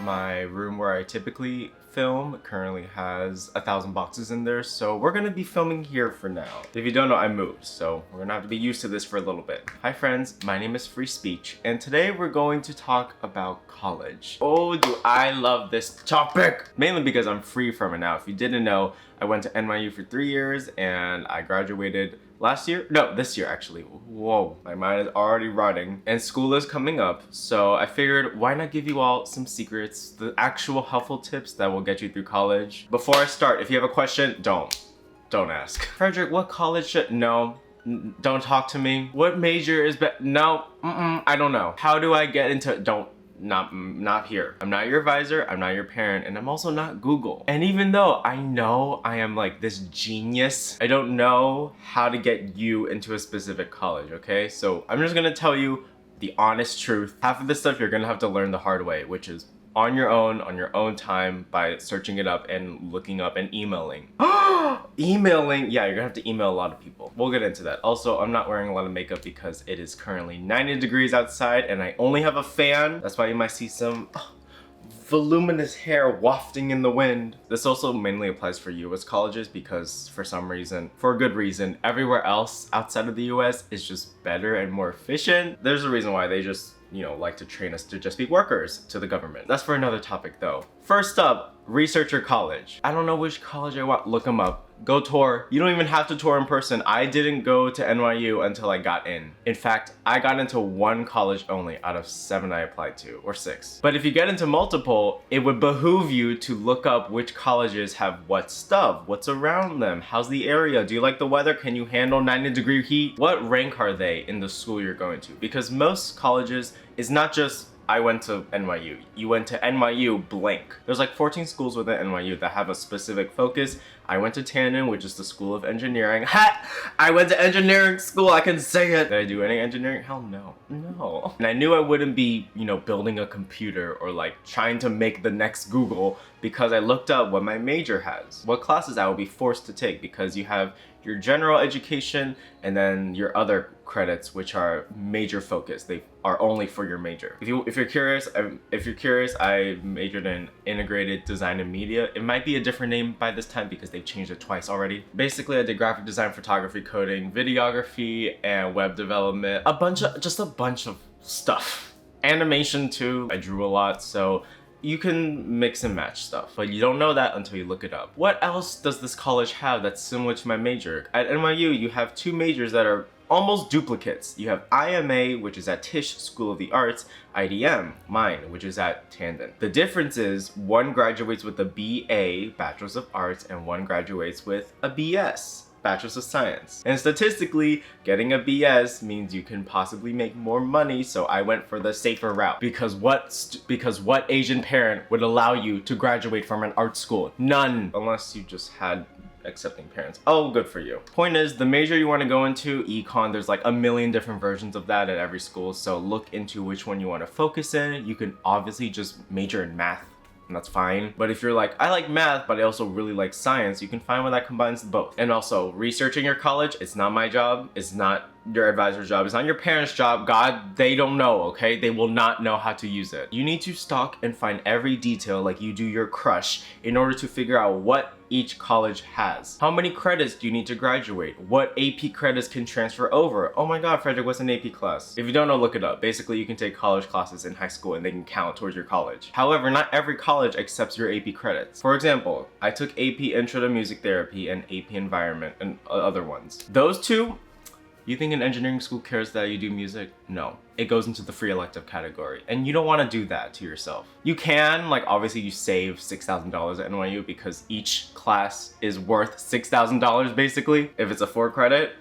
My room where I typically film currently has 1,000 boxes in there, so we're gonna be filming here for now. If you don't know, I moved, so we're gonna have to be used to this for a little bit. Hi friends, my name is Free Speech, and today we're going to talk about college. Oh, do I love this topic! Mainly because I'm free from it now. If you didn't know, I went to NYU for 3 years and I graduated last year? No, this year actually. Whoa, my mind is already running. And school is coming up, so I figured why not give you all some secrets, the actual helpful tips that will get you through college. Before I start, if you have a question, don't ask. Frederic, what college should, no. Don't talk to me. What major is no, I don't know. How do I get into, not here. I'm not your advisor, I'm not your parent, and I'm also not Google. And even though I know I am like this genius, I don't know how to get you into a specific college, okay? So I'm just gonna tell you the honest truth. Half of this stuff you're gonna have to learn the hard way, which is on your own time by searching it up and looking up and emailing. Emailing, yeah, you're gonna have to email a lot of people. We'll get into that. Also, I'm not wearing a lot of makeup because it is currently 90 degrees outside and I only have a fan. That's why you might see some voluminous hair wafting in the wind. This also mainly applies for US colleges because for some reason, for a good reason, everywhere else outside of the US is just better and more efficient. There's a reason why they just, you know, like to train us to just be workers to the government. That's for another topic though. First up, research your college. I don't know which college I want, look them up. Go tour. You don't even have to tour in person. I didn't go to NYU until I got in. In fact, I got into one college only out of 7 I applied to, or 6. But if you get into multiple, it would behoove you to look up which colleges have what stuff, what's around them, how's the area, do you like the weather, can you handle 90-degree heat? What rank are they in the school you're going to? Because most colleges is not just I went to NYU. You went to NYU blank. There's like 14 schools within NYU that have a specific focus. I went to Tandon, which is the School of Engineering. Ha! I went to engineering school, I can say it. Did I do any engineering? Hell no. No. And I knew I wouldn't be, you know, building a computer or like trying to make the next Google because I looked up what my major has. What classes I would be forced to take because you have your general education and then your other credits, which are major focus. They are only for your major. If you're curious, I majored in integrated design and media. It might be a different name by this time because they've changed it twice already. Basically, I did graphic design, photography, coding, videography, and web development. Just a bunch of stuff. Animation too. I drew a lot, so you can mix and match stuff, but you don't know that until you look it up. What else does this college have that's similar to my major? At NYU, you have 2 majors that are almost duplicates. You have IMA, which is at Tisch School of the Arts, IDM, mine, which is at Tandon. The difference is one graduates with a BA, Bachelor's of Arts, and one graduates with a BS, Bachelor's of Science. And statistically, getting a BS means you can possibly make more money, so I went for the safer route. Because what Asian parent would allow you to graduate from an art school? None, unless you just had accepting parents. Oh, good for you. Point is, the major you want to go into, econ, there's like a million different versions of that at every school, so look into which one you want to focus in. You can obviously just major in math, and that's fine. But if you're like, I like math, but I also really like science, you can find one that combines both. And also, researching your college, it's not my job, it's not your advisor's job, it's not your parents' job. God, they don't know, okay? They will not know how to use it. You need to stalk and find every detail like you do your crush in order to figure out what each college has. How many credits do you need to graduate? What AP credits can transfer over? Oh my god, Frederic, what's an AP class? If you don't know, look it up. Basically, you can take college classes in high school and they can count towards your college. However, not every college accepts your AP credits. For example, I took AP Intro to Music Therapy and AP Environment and other ones. Those two, you think an engineering school cares that you do music? No. It goes into the free elective category. And you don't want to do that to yourself. You can, like obviously you save $6,000 at NYU because each class is worth $6,000 basically. If it's a 4 credit,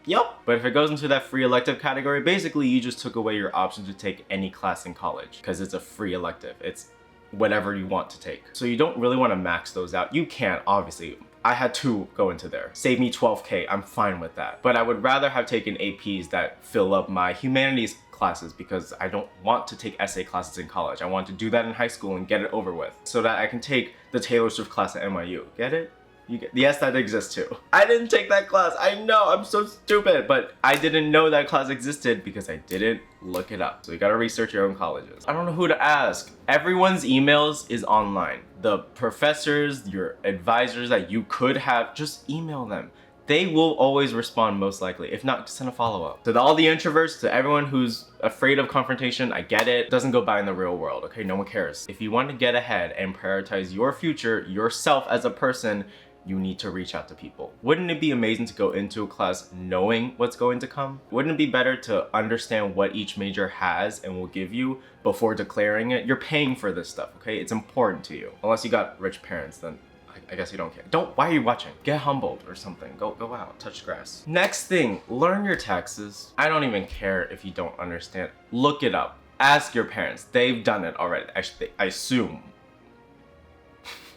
yep. But if it goes into that free elective category, basically you just took away your option to take any class in college because it's a free elective. It's whatever you want to take. So you don't really want to max those out. You can, obviously. I had 2 go into there. Save me $12K, I'm fine with that. But I would rather have taken APs that fill up my humanities classes because I don't want to take essay classes in college. I want to do that in high school and get it over with so that I can take the Taylor Swift class at NYU. Get it? Yes, that exists too. I didn't take that class. I know, I'm so stupid, but I didn't know that class existed because I didn't look it up. So you gotta research your own colleges. I don't know who to ask. Everyone's emails is online. The professors, your advisors that you could have, just email them. They will always respond most likely. If not, send a follow-up. To all the introverts, to everyone who's afraid of confrontation, I get it. It doesn't go by in the real world, okay? No one cares. If you want to get ahead and prioritize your future, yourself as a person, you need to reach out to people. Wouldn't it be amazing to go into a class knowing what's going to come? Wouldn't it be better to understand what each major has and will give you before declaring it? You're paying for this stuff, okay? It's important to you. Unless you got rich parents, then I guess you don't care. Why are you watching? Get humbled or something. Go out, touch grass. Next thing, learn your taxes. I don't even care if you don't understand. Look it up. Ask your parents. They've done it already. Actually, I assume.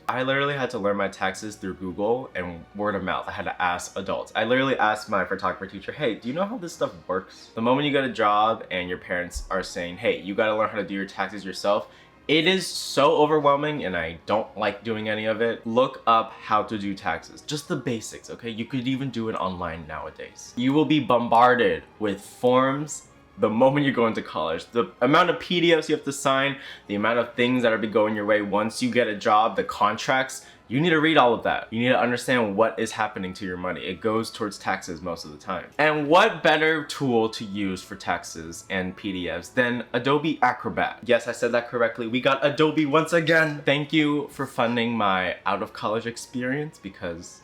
I literally had to learn my taxes through Google and word of mouth. I had to ask adults. I literally asked my photographer teacher, hey, do you know how this stuff works? The moment you get a job and your parents are saying, hey, you gotta learn how to do your taxes yourself, it is so overwhelming and I don't like doing any of it. Look up how to do taxes. Just the basics, okay? You could even do it online nowadays. You will be bombarded with forms the moment you go into college. The amount of PDFs you have to sign, the amount of things that are going your way once you get a job, the contracts, you need to read all of that. You need to understand what is happening to your money. It goes towards taxes most of the time. And what better tool to use for taxes and PDFs than Adobe Acrobat? Yes, I said that correctly. We got Adobe once again. Thank you for funding my out of college experience because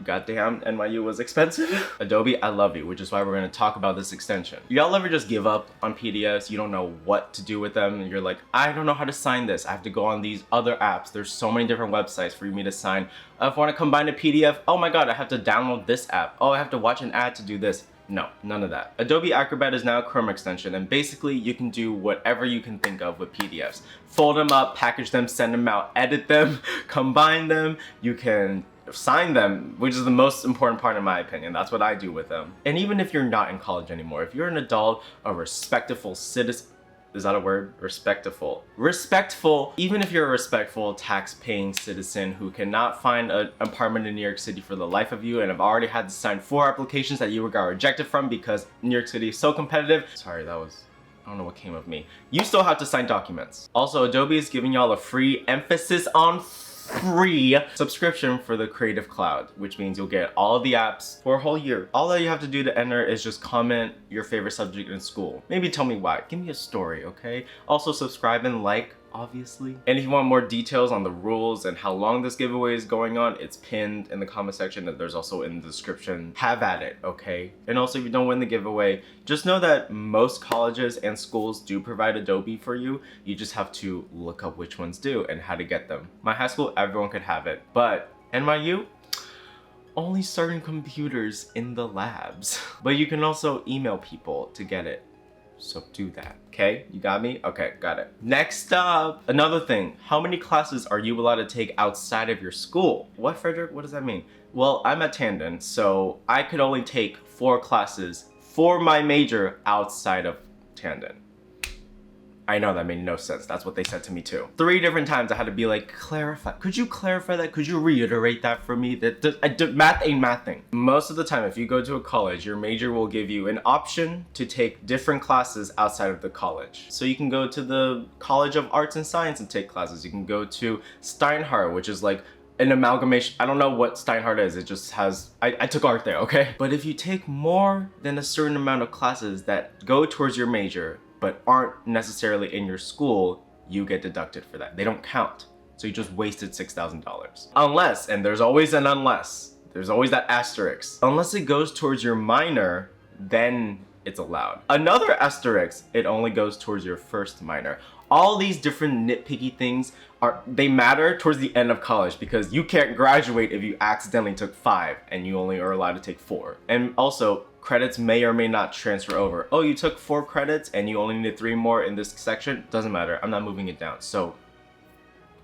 goddamn, NYU was expensive. Adobe, I love you, which is why we're gonna talk about this extension. Y'all ever just give up on PDFs? You don't know what to do with them, and you're like, I don't know how to sign this. I have to go on these other apps. There's so many different websites for me to sign. If I wanna combine a PDF, oh my God, I have to download this app. Oh, I have to watch an ad to do this. No, none of that. Adobe Acrobat is now a Chrome extension, and basically you can do whatever you can think of with PDFs. Fold them up, package them, send them out, edit them, combine them. You can sign them, which is the most important part in my opinion. That's what I do with them. And even if you're not in college anymore, if you're an adult, a respectful citizen, is that a word? Respectful. Respectful, even if you're a respectful tax-paying citizen who cannot find an apartment in New York City for the life of you and have already had to sign 4 applications that you got rejected from because New York City is so competitive. Sorry, I don't know what came of me. You still have to sign documents. Also, Adobe is giving y'all a free, emphasis on free subscription for the Creative Cloud, which means you'll get all of the apps for a whole year. All that you have to do to enter is just comment your favorite subject in school. Maybe tell me why. Give me a story, okay? Also subscribe and like, obviously. And if you want more details on the rules and how long this giveaway is going on, it's pinned in the comment section, and there's also in the description. Have at it, okay? And also, if you don't win the giveaway, just know that most colleges and schools do provide Adobe for you. You just have to look up which ones do and how to get them. My high school, everyone could have it, but NYU, only certain computers in the labs. But you can also email people to get it. So do that, okay? You got me? Okay, got it. Next up, another thing. How many classes are you allowed to take outside of your school? What, Frederic? What does that mean? Well, I'm at Tandon, so I could only take 4 classes for my major outside of Tandon. I know that made no sense. That's what they said to me too. 3 different times I had to be like, clarify. Could you clarify that? Could you reiterate that for me? Math ain't mathing. Most of the time, if you go to a college, your major will give you an option to take different classes outside of the college. So you can go to the College of Arts and Science and take classes. You can go to Steinhardt, which is like an amalgamation. I don't know what Steinhardt is. It just has, I took art there, okay? But if you take more than a certain amount of classes that go towards your major, but aren't necessarily in your school, you get deducted for that. They don't count. So you just wasted $6,000. Unless, and there's always an unless, there's always that asterisk. Unless it goes towards your minor, then it's allowed. Another asterisk, it only goes towards your first minor. All these different nitpicky things they matter towards the end of college because you can't graduate if you accidentally took 5 and you only are allowed to take 4. And also, credits may or may not transfer over. Oh, you took 4 credits and you only needed 3 more in this section? Doesn't matter, I'm not moving it down. So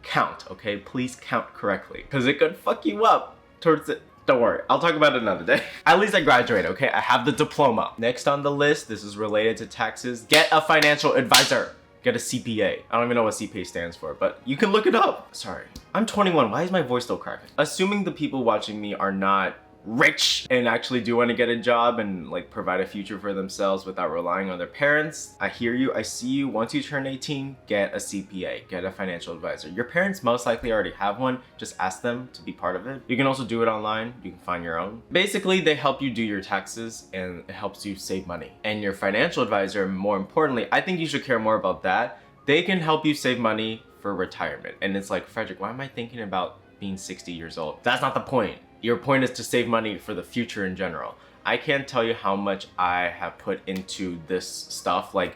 count, okay? Please count correctly because it could fuck you up towards it. Don't worry, I'll talk about it another day. At least I graduated, okay? I have the diploma. Next on the list, this is related to taxes. Get a financial advisor. Get a CPA. I don't even know what CPA stands for, but you can look it up. Sorry. I'm 21. Why is my voice still cracking? Assuming the people watching me are not rich and actually do want to get a job and like provide a future for themselves without relying on their parents, I hear you, I see you. Once you turn 18, get a CPA, get a financial advisor. Your parents most likely already have one. Just ask them to be part of it. You can also do it online. You can find your own. Basically, they help you do your taxes and it helps you save money. And your financial advisor, more importantly, I think you should care more about that. They can help you save money for retirement. And it's like, Frederic, why am I thinking about being 60 years old? That's not the point. Your point is to save money for the future in general. I can't tell you how much I have put into this stuff, like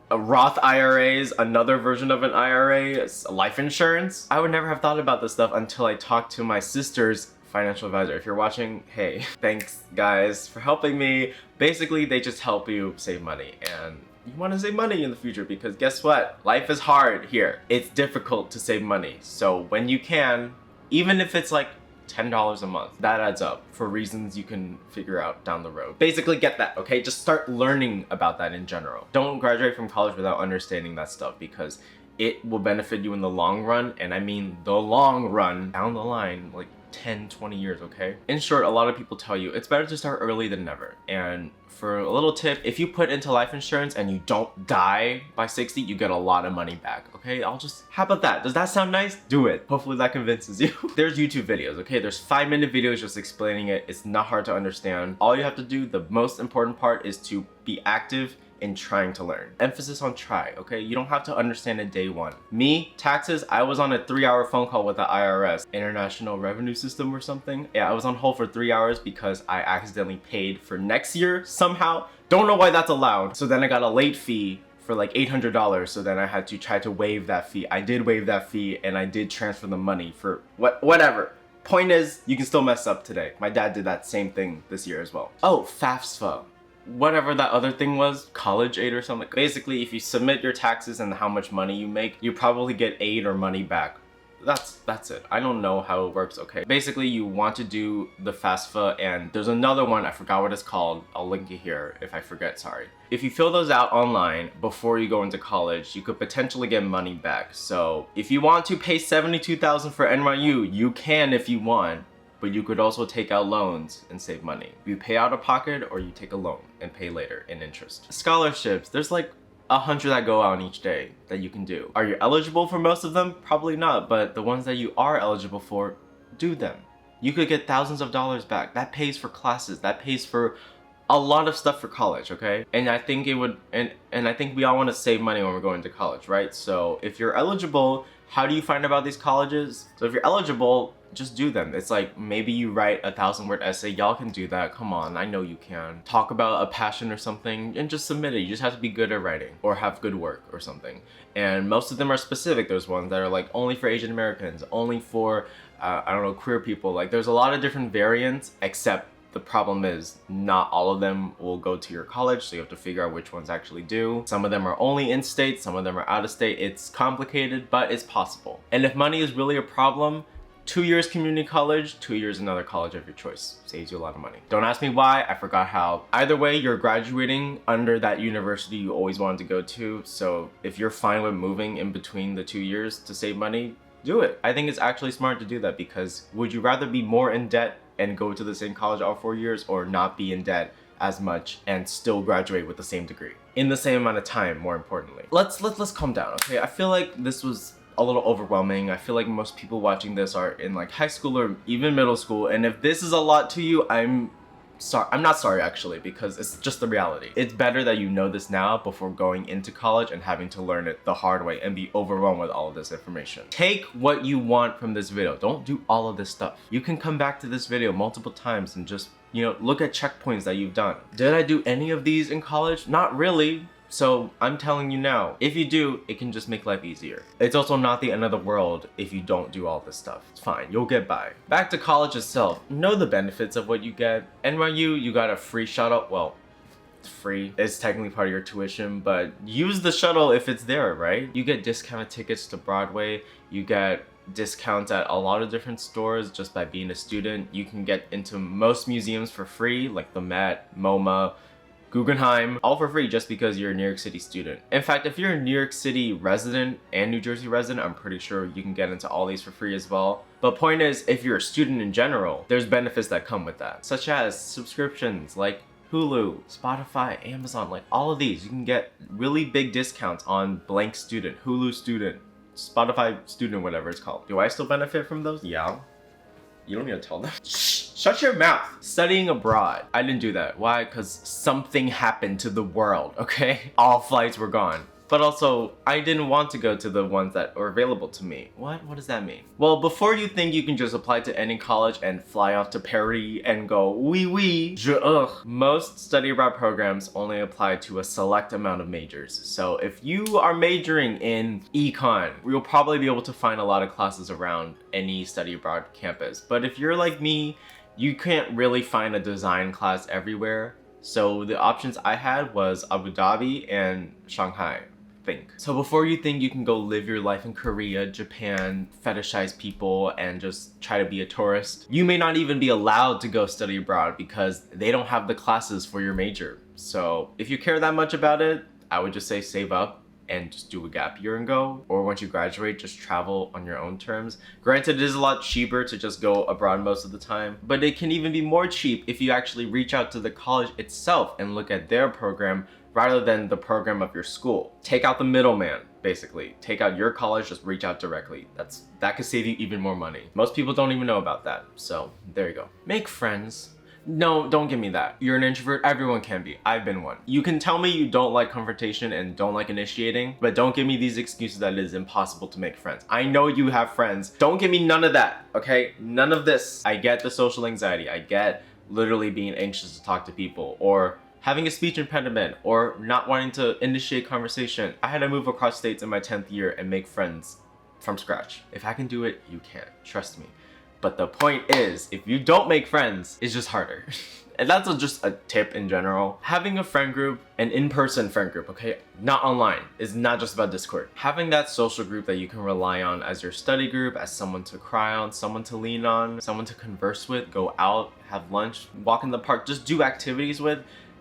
Roth IRAs, another version of an IRA, life insurance. I would never have thought about this stuff until I talked to my sister's financial advisor. If you're watching, hey, thanks guys for helping me. Basically, they just help you save money, and you want to save money in the future because guess what? Life is hard here. It's difficult to save money. So when you can, even if it's like $10 a month, that adds up for reasons you can figure out down the road. Basically get that, okay? Just start learning about that in general. Don't graduate from college without understanding that stuff because it will benefit you in the long run, and I mean the long run, down the line, like 10, 20 years, okay? In short, a lot of people tell you it's better to start early than never. And for a little tip, if you put into life insurance and you don't die by 60, you get a lot of money back, okay? How about that? Does that sound nice? Do it. Hopefully that convinces you. There's YouTube videos, okay? There's 5-minute videos just explaining it. It's not hard to understand. All you have to do, the most important part, is to be active in trying to learn. Emphasis on try, okay? You don't have to understand it day one. Me, taxes, I was on a 3-hour phone call with the IRS, International Revenue System or something. Yeah, I was on hold for 3 hours because I accidentally paid for next year somehow. Don't know why that's allowed. So then I got a late fee for like $800, so then I had to try to waive that fee. I did waive that fee and I did transfer the money for whatever. Point is, you can still mess up today. My dad did that same thing this year as well. Oh, FAFSA. Whatever that other thing was, college aid or something. Basically, if you submit your taxes and how much money you make, you probably get aid or money back. That's it. I don't know how it works, okay? Basically, you want to do the FAFSA, and there's another one, I forgot what it's called. I'll link it here if I forget, sorry. If you fill those out online before you go into college, you could potentially get money back. So if you want to pay $72,000 for NYU, you can if you want. But you could also take out loans and save money. You pay out of pocket or you take a loan and pay later in interest. Scholarships, there's like 100 that go out each day that you can do. Are you eligible for most of them? Probably not, but the ones that you are eligible for, do them. You could get thousands of dollars back. That pays for classes, that pays for a lot of stuff for college, okay? And I think it would, and I think we all want to save money when we're going to college, right? So if you're eligible, how do you find about these colleges? So if you're eligible, just do them. It's like maybe you write a 1,000-word essay. Y'all can do that. Come on, I know you can. Talk about a passion or something and just submit it. You just have to be good at writing or have good work or something. And most of them are specific. There's ones that are like only for Asian Americans, only for, I don't know, queer people. Like there's a lot of different variants, except the problem is not all of them will go to your college, so you have to figure out which ones actually do. Some of them are only in state, some of them are out of state. It's complicated, but it's possible. And if money is really a problem, 2 years community college, 2 years another college of your choice. Saves you a lot of money. Don't ask me why, I forgot how. Either way, you're graduating under that university you always wanted to go to, so if you're fine with moving in between the 2 years to save money, do it. I think it's actually smart to do that because would you rather be more in debt and go to the same college all 4 years or not be in debt as much and still graduate with the same degree? In the same amount of time, more importantly. Let's calm down, okay? I feel like this was a little overwhelming. I feel like most people watching this are in like high school or even middle school, and if this is a lot to you, I'm sorry. I'm not sorry actually, because it's just the reality. It's better that you know this now before going into college and having to learn it the hard way and be overwhelmed with all of this information. Take what you want from this video. Don't do all of this stuff. You can come back to this video multiple times and just, you know, look at checkpoints that you've done. Did I do any of these in college? Not really. So I'm telling you now, if you do, it can just make life easier. It's also not the end of the world if you don't do all this stuff. It's fine, you'll get by. Back to college itself, know the benefits of what you get. NYU, you got a free shuttle. Well, it's free. It's technically part of your tuition, but use the shuttle if it's there, right? You get discounted tickets to Broadway. You get discounts at a lot of different stores just by being a student. You can get into most museums for free, like the Met, MoMA, Guggenheim, all for free just because you're a New York City student. In fact, if you're a New York City resident and New Jersey resident, I'm pretty sure you can get into all these for free as well. But point is, if you're a student in general, there's benefits that come with that, such as subscriptions like Hulu, Spotify, Amazon, like all of these. You can get really big discounts on blank student, Hulu student, Spotify student, whatever it's called. Do I still benefit from those? Yeah. You don't need to tell them. Shut your mouth. Studying abroad. I didn't do that. Why? Because something happened to the world, okay? All flights were gone. But also, I didn't want to go to the ones that were available to me. What? What does that mean? Well, before you think you can just apply to any college and fly off to Paris and go, oui, oui, most study abroad programs only apply to a select amount of majors. So if you are majoring in econ, you'll probably be able to find a lot of classes around any study abroad campus. But if you're like me, you can't really find a design class everywhere. So the options I had was Abu Dhabi and Shanghai. So before you think you can go live your life in Korea, Japan, fetishize people, and just try to be a tourist, you may not even be allowed to go study abroad because they don't have the classes for your major. So if you care that much about it, I would just say save up and just do a gap year and go. Or once you graduate, just travel on your own terms. Granted, it is a lot cheaper to just go abroad most of the time, but it can even be more cheap if you actually reach out to the college itself and look at their program rather than the program of your school. Take out the middleman, basically. Take out your college, just reach out directly. That could save you even more money. Most people don't even know about that, so there you go. Make friends. No, don't give me that. You're an introvert, everyone can be. I've been one. You can tell me you don't like confrontation and don't like initiating, but don't give me these excuses that it is impossible to make friends. I know you have friends. Don't give me none of that, okay? None of this. I get the social anxiety. I get literally being anxious to talk to people, or having a speech impediment, or not wanting to initiate conversation. I had to move across states in my 10th year and make friends from scratch. If I can do it, you can. Trust me. But the point is, if you don't make friends, it's just harder. And that's just a tip in general. Having a friend group, an in-person friend group, okay? Not online. It's not just about Discord. Having that social group that you can rely on as your study group, as someone to cry on, someone to lean on, someone to converse with, go out, have lunch, walk in the park, just do activities with.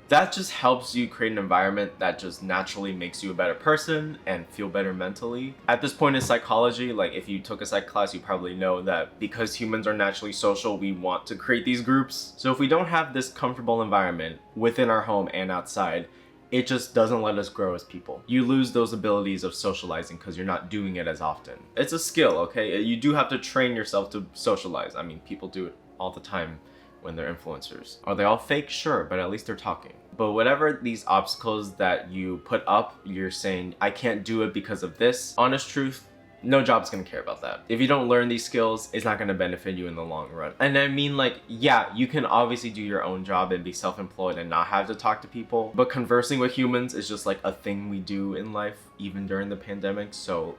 That just helps you create an environment that just naturally makes you a better person and feel better mentally. At this point in psychology, like if you took a psych class, you probably know that because humans are naturally social, we want to create these groups. So if we don't have this comfortable environment within our home and outside, it just doesn't let us grow as people. You lose those abilities of socializing because you're not doing it as often. It's a skill, okay? You do have to train yourself to socialize. I mean, people do it all the time when they're influencers. Are they all fake? Sure, but at least they're talking. But whatever these obstacles that you put up, you're saying, I can't do it because of this. Honest truth, no job's gonna care about that. If you don't learn these skills, it's not gonna benefit you in the long run. And I mean, like, yeah, you can obviously do your own job and be self-employed and not have to talk to people, but conversing with humans is just like a thing we do in life, even during the pandemic. So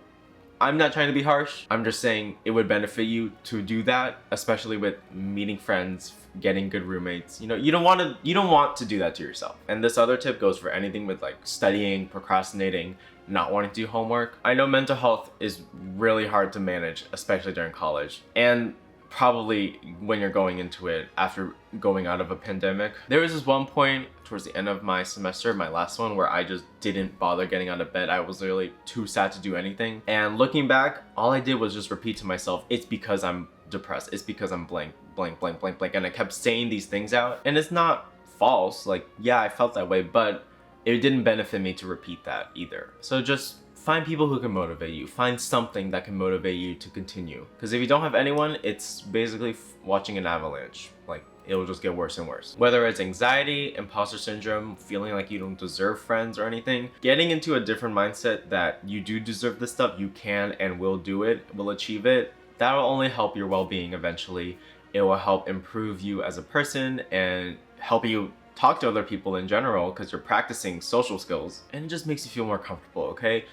I'm not trying to be harsh. I'm just saying it would benefit you to do that, especially with meeting friends, getting good roommates. You know, you don't want to do that to yourself. And this other tip goes for anything with like studying, procrastinating, not wanting to do homework. I know mental health is really hard to manage, especially during college. And probably when you're going into it after going out of a pandemic. There was this one point towards the end of my semester, my last one, where I just didn't bother getting out of bed. I was literally too sad to do anything. And looking back, all I did was just repeat to myself, it's because I'm depressed. It's because I'm blank, blank, blank, blank, blank. And I kept saying these things out. And it's not false. Like, yeah, I felt that way, but it didn't benefit me to repeat that either. So just find people who can motivate you. Find something that can motivate you to continue. Because if you don't have anyone, it's basically watching an avalanche. Like, it'll just get worse and worse. Whether it's anxiety, imposter syndrome, feeling like you don't deserve friends or anything, getting into a different mindset that you do deserve this stuff, you can and will do it, will achieve it, that will only help your well-being eventually. It will help improve you as a person and help you talk to other people in general because you're practicing social skills, and it just makes you feel more comfortable, okay?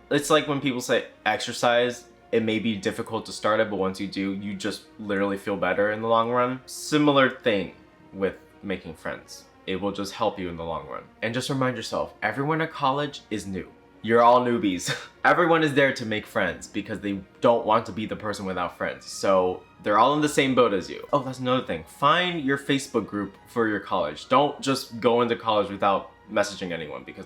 It's like when people say exercise, it may be difficult to start it, but once you do, you just literally feel better in the long run. Similar thing with making friends. It will just help you in the long run. And just remind yourself, everyone at college is new. You're all newbies. Everyone is there to make friends because they don't want to be the person without friends. So they're all in the same boat as you. Oh, that's another thing. Find your Facebook group for your college. Don't just go into college without messaging anyone because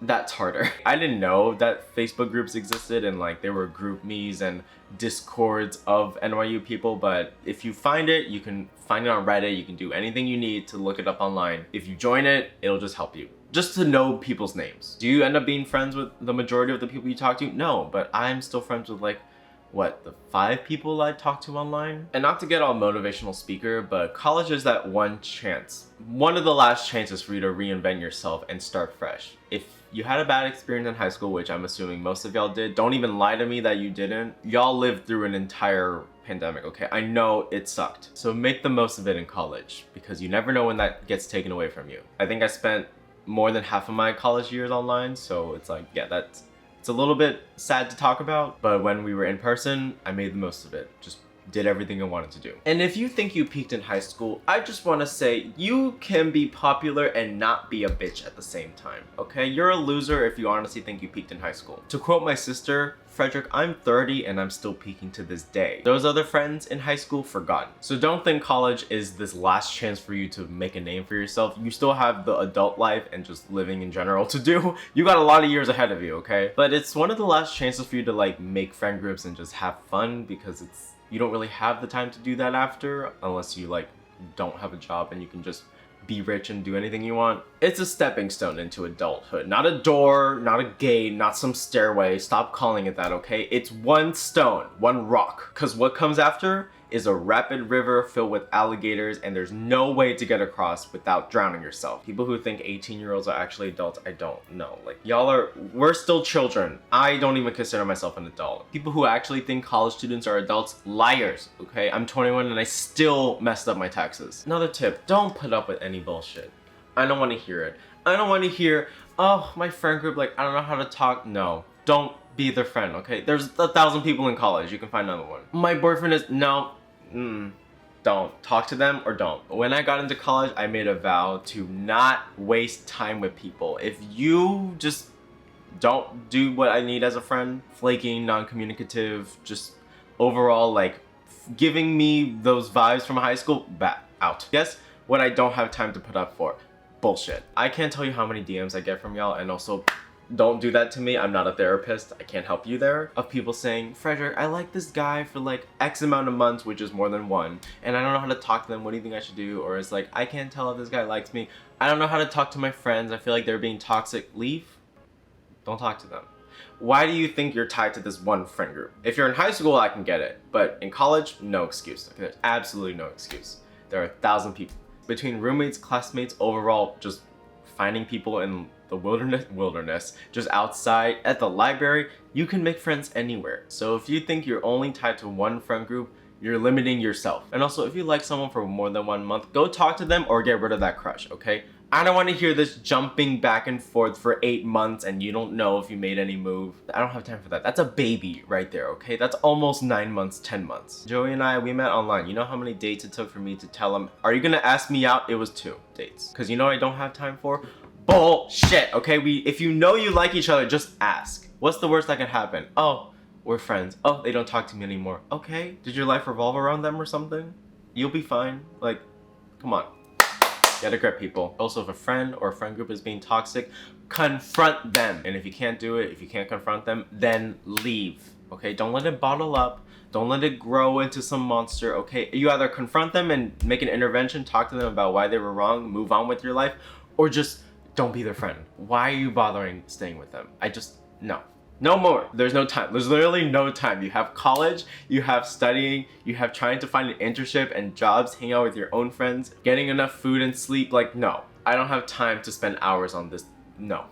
that's harder. I didn't know that Facebook groups existed and like there were group me's and discords of NYU people, but if you find it, you can find it on Reddit. You can do anything you need to look it up online. If you join it, it'll just help you. Just to know people's names. Do you end up being friends with the majority of the people you talk to? No, but I'm still friends with like, what, the 5 people I talk to online? And not to get all motivational speaker, but college is that one chance. One of the last chances for you to reinvent yourself and start fresh. If you had a bad experience in high school, which I'm assuming most of y'all did, don't even lie to me that you didn't. Y'all lived through an entire pandemic, okay? I know it sucked. So make the most of it in college because you never know when that gets taken away from you. I think I spent more than half of my college years online, so it's like, yeah, it's a little bit sad to talk about, but when we were in person, I made the most of it. Just did everything I wanted to do. And if you think you peaked in high school, I just want to say you can be popular and not be a bitch at the same time, okay? You're a loser if you honestly think you peaked in high school. To quote my sister, Frederic, I'm 30 and I'm still peaking to this day. Those other friends in high school, forgotten. So don't think college is this last chance for you to make a name for yourself. You still have the adult life and just living in general to do. You got a lot of years ahead of you, okay? But it's one of the last chances for you to like make friend groups and just have fun because you don't really have the time to do that after unless you like don't have a job and you can just be rich and do anything you want. It's a stepping stone into adulthood. Not a door, not a gate, not some stairway. Stop calling it that, okay? It's one stone, one rock. Cause what comes after is a rapid river filled with alligators and there's no way to get across without drowning yourself. People who think 18-year-olds are actually adults, I don't know. Like we're still children. I don't even consider myself an adult. People who actually think college students are adults, liars, okay? I'm 21 and I still messed up my taxes. Another tip, don't put up with any bullshit. I don't want to hear it. I don't want to hear, oh, my friend group, like, I don't know how to talk. No, don't be their friend, okay? There's 1,000 people in college. You can find another one. My boyfriend is, no, don't. Talk to them or don't. When I got into college, I made a vow to not waste time with people. If you just don't do what I need as a friend, flaking, non-communicative, just overall, like, giving me those vibes from high school, out. Guess what I don't have time to put up for? Bullshit. I can't tell you how many DMs I get from y'all, and also, don't do that to me. I'm not a therapist. I can't help you there. Of people saying, Frederic, I like this guy for like X amount of months, which is more than one, and I don't know how to talk to them. What do you think I should do? Or it's like, I can't tell if this guy likes me. I don't know how to talk to my friends. I feel like they're being toxic. Leave. Don't talk to them. Why do you think you're tied to this one friend group? If you're in high school, I can get it. But in college, no excuse. There's absolutely no excuse. There are 1,000 people. Between roommates, classmates, overall, just finding people in the wilderness, just outside, at the library, you can make friends anywhere. So if you think you're only tied to one friend group, you're limiting yourself. And also, if you like someone for more than 1 month, go talk to them or get rid of that crush, okay? I don't want to hear this jumping back and forth for 8 months and you don't know if you made any move. I don't have time for that. That's a baby right there, okay? That's almost 9 months, 10 months. Joey and I, we met online. You know how many dates it took for me to tell him, are you gonna ask me out? It was 2 dates. Cause you know what I don't have time for? Bullshit, okay? If you know you like each other, just ask. What's the worst that could happen? Oh, we're friends. Oh, they don't talk to me anymore. Okay, did your life revolve around them or something? You'll be fine. Like, come on. Get a grip, people. Also, if a friend or a friend group is being toxic, confront them. And if you can't do it, if you can't confront them, then leave, okay? Don't let it bottle up. Don't let it grow into some monster, okay? You either confront them and make an intervention, talk to them about why they were wrong, move on with your life, or just don't be their friend. Why are you bothering staying with them? No. No more. There's no time. There's literally no time. You have college, you have studying, you have trying to find an internship and jobs, hang out with your own friends, getting enough food and sleep. Like, no. I don't have time to spend hours on this. No.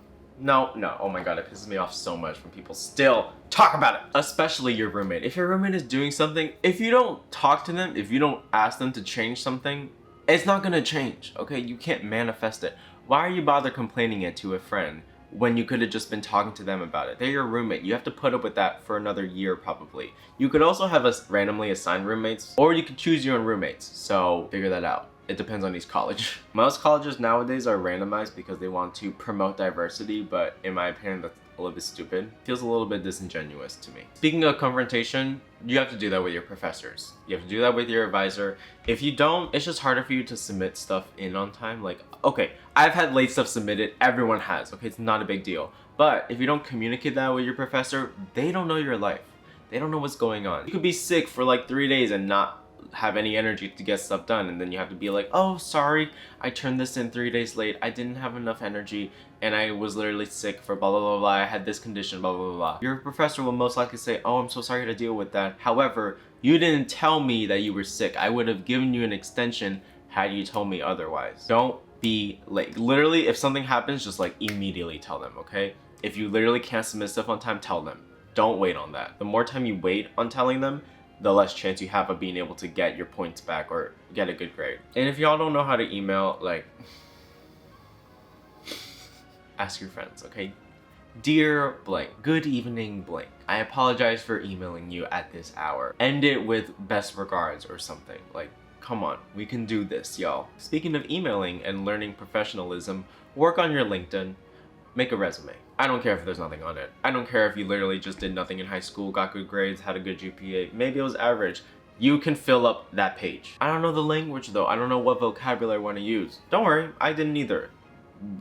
Oh my god, it pisses me off so much when people still talk about it. Especially your roommate. If your roommate is doing something, if you don't talk to them, if you don't ask them to change something, it's not gonna change, okay? You can't manifest it. Why are you bother complaining it to a friend when you could have just been talking to them about it? They're your roommate. You have to put up with that for another year probably. You could also have randomly assigned roommates, or you could choose your own roommates. So figure that out. it depends on each college. Most colleges nowadays are randomized because they want to promote diversity, but in my opinion, that's a little bit stupid. Feels a little bit disingenuous to me. Speaking of confrontation, you have to do that with your professors. You have to do that with your advisor. If you don't, it's just harder for you to submit stuff in on time. Like, okay, I've had late stuff submitted. Everyone has, okay? It's not a big deal. But if you don't communicate that with your professor, they don't know your life. They don't know what's going on. You could be sick for like 3 days and not have any energy to get stuff done, and then you have to be like, oh, sorry, I turned this in 3 days late. I didn't have enough energy and I was literally sick for blah blah blah blah. I had this condition, blah blah blah blah. Your professor will most likely say, oh, I'm so sorry to deal with that. However, you didn't tell me that you were sick. I would have given you an extension had you told me otherwise. Don't be late. Literally, if something happens, just like immediately tell them, okay? If you literally can't submit stuff on time, tell them. Don't wait on that. The more time you wait on telling them, the less chance you have of being able to get your points back or get a good grade. And if y'all don't know how to email, like, ask your friends, okay? Dear blank, good evening blank. I apologize for emailing you at this hour. End it with best regards or something. Like, come on, we can do this, y'all. Speaking of emailing and learning professionalism, work on your LinkedIn. Make a resume. I don't care if there's nothing on it. I don't care if you literally just did nothing in high school, got good grades, had a good GPA. Maybe it was average. You can fill up that page. I don't know the language though. I don't know what vocabulary I want to use. Don't worry, I didn't either.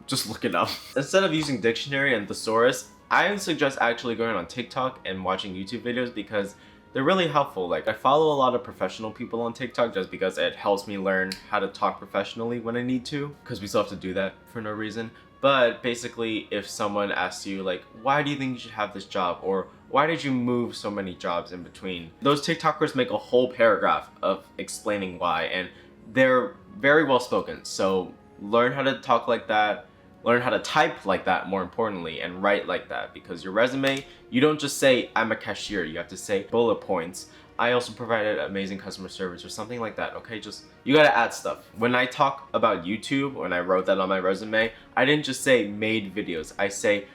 Just look it up. Instead of using dictionary and thesaurus, I suggest actually going on TikTok and watching YouTube videos because they're really helpful. Like, I follow a lot of professional people on TikTok just because it helps me learn how to talk professionally when I need to, because we still have to do that for no reason. But basically, if someone asks you like, why do you think you should have this job? Or why did you move so many jobs in between? Those TikTokers make a whole paragraph of explaining why, and they're very well spoken. So learn how to talk like that, learn how to type like that, more importantly, and write like that, because your resume, you don't just say, I'm a cashier. You have to say bullet points. I also provided amazing customer service or something like that, okay? Just, you gotta add stuff. When I talk about YouTube, when I wrote that on my resume, I didn't just say made videos. I say,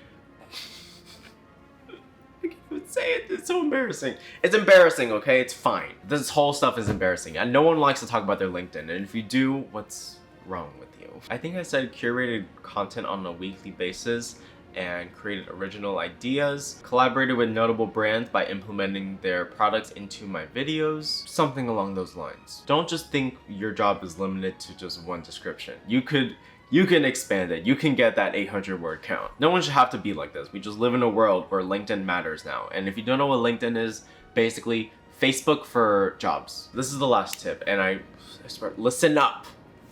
I can't even say it, it's so embarrassing. It's embarrassing, okay? It's fine. This whole stuff is embarrassing, and no one likes to talk about their LinkedIn, and if you do, what's wrong with you? I think I said curated content on a weekly basis, and created original ideas, collaborated with notable brands by implementing their products into my videos, something along those lines. Don't just think your job is limited to just one description. You can expand it. You can get that 800 word count. No one should have to be like this. We just live in a world where LinkedIn matters now. And if you don't know what LinkedIn is, basically Facebook for jobs. This is the last tip, and I swear, listen up.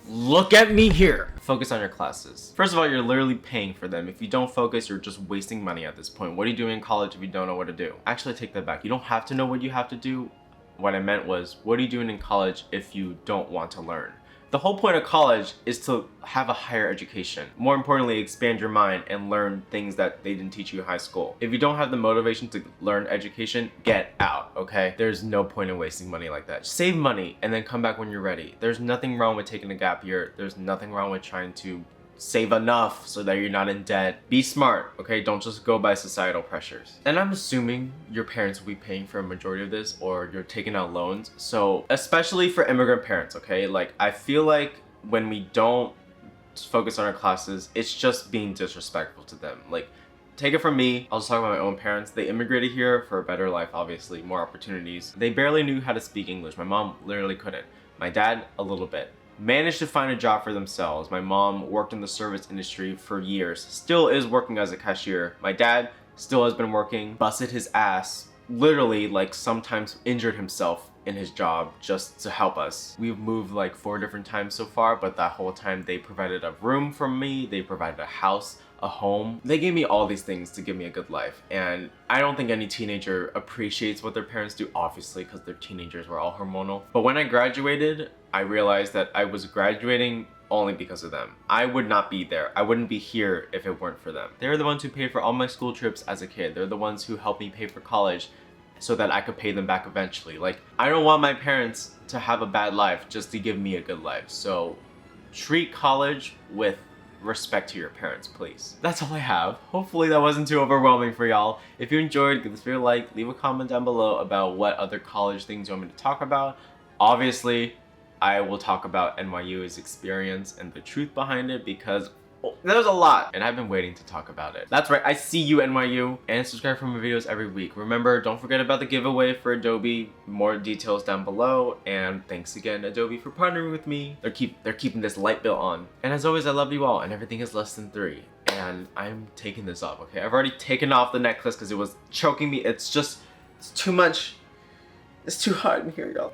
Look at me here. Focus on your classes. First of all, you're literally paying for them. If you don't focus, you're just wasting money at this point. What are you doing in college if you don't know what to do? Actually, I take that back. You don't have to know what you have to do. What I meant was, what are you doing in college if you don't want to learn? The whole point of college is to have a higher education. More importantly, expand your mind and learn things that they didn't teach you in high school. If you don't have the motivation to learn education, get out, okay? There's no point in wasting money like that. Save money and then come back when you're ready. There's nothing wrong with taking a gap year. There's nothing wrong with trying to save enough so that you're not in debt. Be smart, okay? Don't just go by societal pressures. And I'm assuming your parents will be paying for a majority of this, or you're taking out loans. So especially for immigrant parents, okay? Like, I feel like when we don't focus on our classes, it's just being disrespectful to them. Like, take it from me, I'll just talk about my own parents. They immigrated here for a better life, obviously, more opportunities. They barely knew how to speak English. My mom literally couldn't. My dad, a little bit. Managed to find a job for themselves. My mom worked in the service industry for years, still is working as a cashier. My dad still has been working, busted his ass, literally, like, sometimes injured himself in his job just to help us. We've moved like 4 different times so far, but that whole time they provided a room for me, they provided a house, a home. They gave me all these things to give me a good life, and I don't think any teenager appreciates what their parents do, obviously, because they're teenagers, we're all hormonal. But when I graduated, I realized that I was graduating only because of them. I would not be there. I wouldn't be here if it weren't for them. They're the ones who paid for all my school trips as a kid. They're the ones who helped me pay for college so that I could pay them back eventually. Like, I don't want my parents to have a bad life just to give me a good life. So treat college with respect to your parents, please. That's all I have. Hopefully that wasn't too overwhelming for y'all. If you enjoyed, give this video a like, leave a comment down below about what other college things you want me to talk about. Obviously, I will talk about NYU's experience and the truth behind it because there's a lot and I've been waiting to talk about it. That's right, I see you NYU, and subscribe for my videos every week. Remember, don't forget about the giveaway for Adobe. More details down below, and thanks again Adobe for partnering with me. They're keeping this light bill on. And as always, I love you all, and everything is less than 3. And I'm taking this off, okay? I've already taken off the necklace because it was choking me. It's too much. It's too hot in here, y'all.